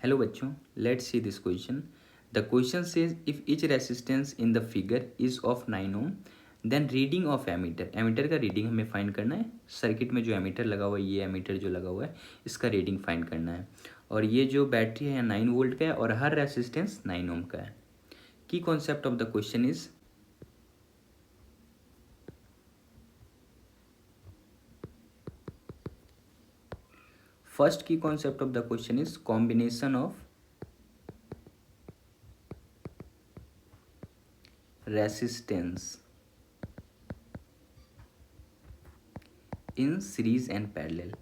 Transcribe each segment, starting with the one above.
Hello बच्चों, let's see this question. The question says if each resistance in the figure is of 9 ohm then reading of ammeter. Ammeter का reading हमें find करना है. Circuit में जो ammeter लगा हुआ है, ये एमीटर जो लगा हुआ है, इसका रीडिंग फाइंड करना है. और ये जो बैटरी है 9 वोल्ट का है और हर रेसिस्टेंस 9 ओम का है. Key concept of the question is first key concept of the question is combination of resistance in series and parallel.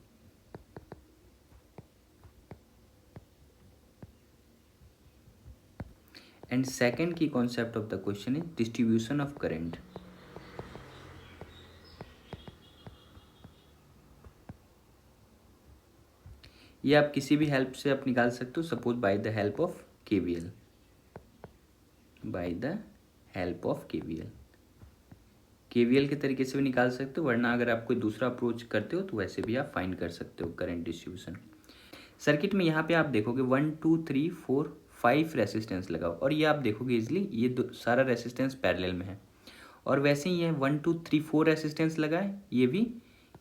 And second key concept of the question is distribution of current. ये आप किसी भी help से आप निकाल सकते हो. Suppose by the help of KVL. By the help of KVL के तरीके से भी निकाल सकते हो, वरना अगर आप कोई दूसरा अप्रोच करते हो तो वैसे भी आप फाइंड कर सकते हो करंट डिस्ट्रीब्यूशन. सर्किट में यहाँ पे आप देखोगे 1 2 3 4 5 रेसिस्टेंस लगाओ और ये आप देखोगे इजिली ये सारा रेसिस्टेंस पैरेलल में है. और वैसे ही ये 1 2 3 4 रेसिस्टेंस लगाए,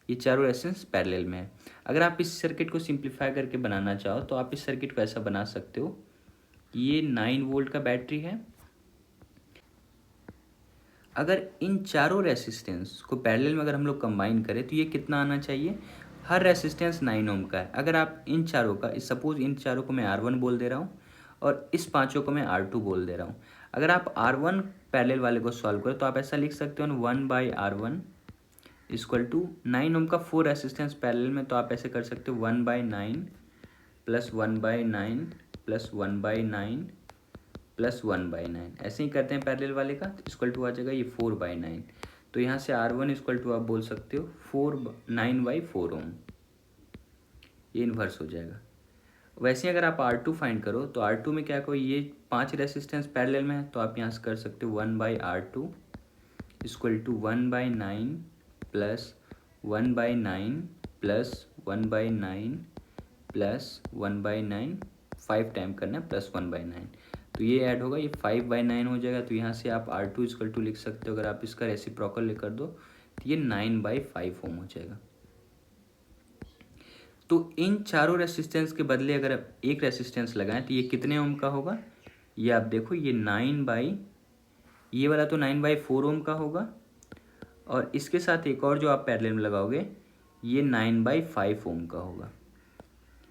ये चारों रेसिस्टेंस पैरेलल में है. अगर आप इस सर्किट को सिंप्लीफाई करके बनाना चाहो तो आप इस सर्किट को ऐसा बना सकते हो. ये 9 वोल्ट का बैटरी है. अगर इन चारों रेसिस्टेंस को पैरेलल में अगर हम लोग कंबाइन करें तो ये कितना आना चाहिए. हर रेसिस्टेंस 9 ओम का है. अगर आप इन चारों का सपोज इन चारों को मैं R1 बोल दे रहा हूँ और इस पांचों को मैं R2 बोल दे रहा हूँ. अगर आप R1 पैरेलल वाले को सॉल्व करो तो आप ऐसा लिख सकते हो 1/R1 इक्वल टू 9 ओम का 4 रेसिस्टेंस पैरेलल में, तो आप ऐसे कर सकते हो 1/9 प्लस 1/9 प्लस 1/9 प्लस 1/9. ऐसे ही करते हैं पैरेलल वाले का, तो इक्वल टू आ जाएगा ये 4/9. तो यहाँ से R1 इक्वल टू आप बोल सकते हो 9/4 ओम. ये इन्वर्स हो जाएगा. वैसे अगर आप R2 फाइंड करो तो R2 में क्या करो, ये 5 रेसिस्टेंस पैरेलल में है, तो आप यहाँ से कर सकते हो 1/R2 equal to 1/9 plus 1/9 plus 1/9 plus 1/9. 5 time करना है प्लस 1/9, तो ये ऐड होगा, ये 5/9 हो जाएगा. तो यहाँ से आप R2 इक्वल टू लिख सकते हो. अगर आप इसका रेसिप्रोकल लेकर दो तो ये 9/5 ओम हो जाएगा. तो इन चारों रेसिस्टेंस के बदले अगर आप एक रेसिस्टेंस लगाएं तो ये कितने ओम का होगा. ये आप देखो, ये वाला तो 9/4 ओम का होगा. और इसके साथ एक और जो आप पैरेलल में लगाओगे ये 9/5 ओम का होगा.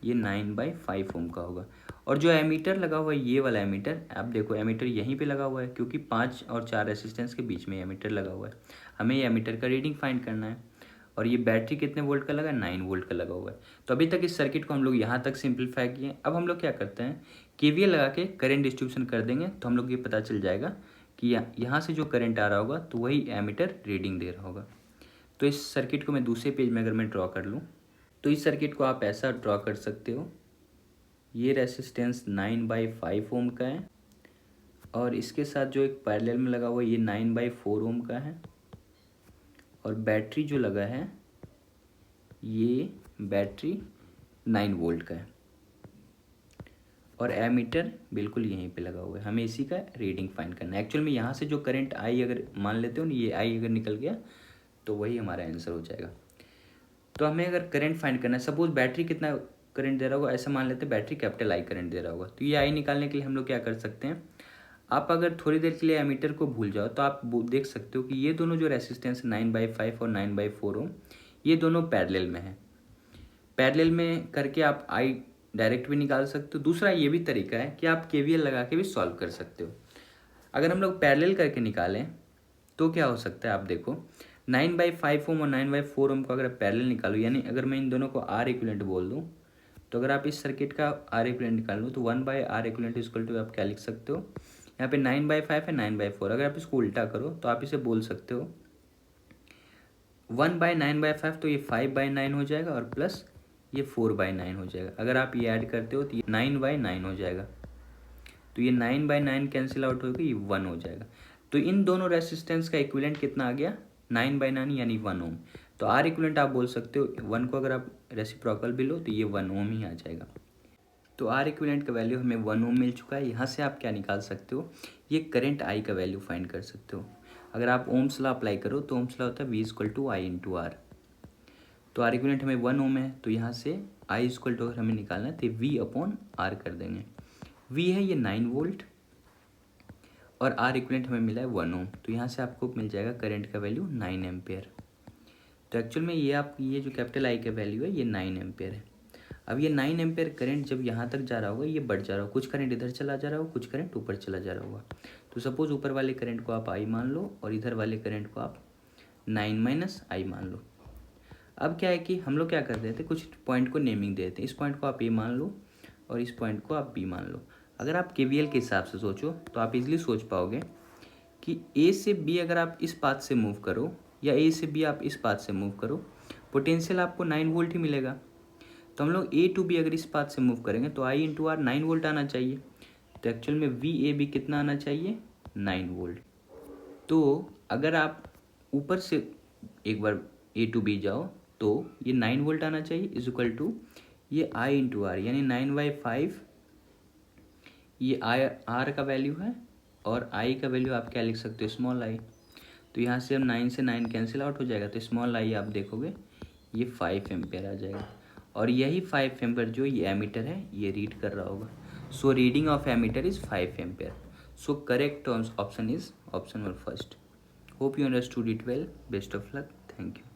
ये 9/5 ओम का होगा. और जो एमीटर लगा हुआ है, ये वाला एमीटर, आप देखो एमीटर यहीं पे लगा हुआ है क्योंकि 5 और 4 रेसिस्टेंस के बीच में एमीटर लगा हुआ है. हमें ये एमीटर का रीडिंग फाइंड करना है. और ये बैटरी कितने वोल्ट का लगा है, 9 वोल्ट का लगा हुआ है. तो अभी तक इस सर्किट को हम लोग यहाँ तक सिंप्लीफाई किए. अब हम लोग क्या करते हैं, KVL लगा के करंट डिस्ट्रीब्यूशन कर देंगे तो हम लोग ये पता चल जाएगा कि यहाँ से जो करंट आ रहा होगा तो वही एमीटर रीडिंग दे रहा होगा. तो इस सर्किट को मैं दूसरे पेज में अगर मैं ड्रॉ कर लूँ तो इस सर्किट को आप ऐसा ड्रॉ कर सकते हो. ये रेसिस्टेंस 9/5 ओम का है और इसके साथ जो एक पैरेलल में लगा हुआ है ये 9/4 ओम का है. और बैटरी जो लगा है ये बैटरी 9 वोल्ट का है. और एमीटर बिल्कुल यहीं पे लगा हुआ है. हमें इसी का रीडिंग फाइंड करना है. एक्चुअल में यहाँ से जो करंट आई अगर मान लेते हो ना, ये आई अगर निकल गया तो वही हमारा आंसर हो जाएगा. तो हमें अगर करंट फाइंड करना है, सपोज बैटरी कितना करंट दे रहा होगा, ऐसा मान लेते हैं बैटरी कैपिटल आई करंट दे रहा होगा. तो ये आई निकालने के लिए हम लोग क्या कर सकते हैं, आप अगर थोड़ी देर के लिए एमीटर को भूल जाओ तो आप देख सकते हो कि ये दोनों जो रेसिस्टेंस 9/5 और 9/4 ओम, ये दोनों पैरेलल में है. पैरेलल में करके आप आई डायरेक्ट भी निकाल सकते हो. दूसरा ये भी तरीका है कि आप KVL लगा के भी सॉल्व कर सकते हो. अगर हम लोग पैरेलल करके निकालें तो क्या हो सकता है, आप देखो 9/5 ओम और 9/4 ओम को अगर आप पैरेलल निकालो, यानी अगर मैं इन दोनों को R इक्विवेलेंट बोल दूँ, तो अगर आप इस सर्किट का R इक्विवेलेंट निकाल लो तो 1/R इक्विवेलेंट इक्वल टू आप क्या लिख सकते हो, यहाँ पे 9/5 है 9/4. अगर आप इसको उल्टा करो तो आप इसे बोल सकते हो 1/9/5, तो ये 5/9 हो जाएगा और प्लस ये 4/9 हो जाएगा. अगर आप ये ऐड करते हो तो ये 9/9 हो जाएगा. तो ये 9/9 कैंसिल आउट होकर ये 1 हो जाएगा. तो इन दोनों रेसिस्टेंस का इक्विवेलेंट कितना आ गया, 9/9 यानी 1 ओम. तो R इक्विवेलेंट आप बोल सकते हो 1 को अगर आप रेसिप्रोकल भी लो तो ये 1 ओम ही आ जाएगा. तो आर इक्विवेलेंट का वैल्यू हमें 1 ओम मिल चुका है। यहाँ से आप क्या निकाल सकते हो, ये करंट आई का वैल्यू फाइंड कर सकते हो। अगर आप ओम्स लॉ अप्लाई करो तो ओम्स लॉ होता है V equal to I into R. तो आर इक्विवेलेंट हमें 1 ओम है, तो यहाँ से आई इक्वल टू अगर हमें निकालना है तो V अपॉन आर कर देंगे। V है ये 9 वोल्ट और आर इक्विवेलेंट हमें मिला है 1 ओम, तो यहाँ से आपको मिल जाएगा करंट का वैल्यू 9 एम्पेयर। तो एक्चुअल में ये जो कैपिटल आई का वैल्यू है ये 9 एम्पेयर है। अब ये 9 एम्पेयर करंट जब यहाँ तक जा रहा होगा ये बढ़ जा रहा होगा, कुछ करंट इधर चला जा रहा होगा, कुछ करंट ऊपर चला जा रहा होगा। तो सपोज ऊपर वाले करंट को आप आई मान लो और इधर वाले करंट को आप 9 माइनस आई मान लो। अब क्या है कि हम लोग क्या कर देते हैं, कुछ पॉइंट को नेमिंग दे देते हैं। इस पॉइंट को आप ए मान लो और इस पॉइंट को आप बी मान लो। अगर आप KVL के हिसाब से सोचो तो आप इजीली सोच पाओगे कि ए से बी अगर आप इस पाथ से मूव करो या ए से बी आप इस पाथ से मूव करो, पोटेंशियल आपको 9 वोल्ट ही मिलेगा। तो हम लोग ए टू बी अगर इस पाथ से मूव करेंगे तो आई इंटू आर 9 वोल्ट आना चाहिए। तो एक्चुअल में वी ए बी कितना आना चाहिए, 9 वोल्ट। तो अगर आप ऊपर से एक बार ए टू बी जाओ तो ये 9 वोल्ट आना चाहिए इज इक्वल टू ये आई इंटू आर, यानी 9/5 ये आई आर का वैल्यू है और आई का वैल्यू आप क्या लिख सकते हो, स्मॉल आई। तो यहाँ से हम 9 से 9 कैंसिल आउट हो जाएगा, तो स्मॉल आई आप देखोगे ये 5 एम्पेयर आ जाएगा। और यही 5 एम्पेयर जो ये एमीटर है ये रीड कर रहा होगा। So reading of ammeter is 5 ampere. So correct option is option number first. Hope you understood it well. Best of luck. Thank you.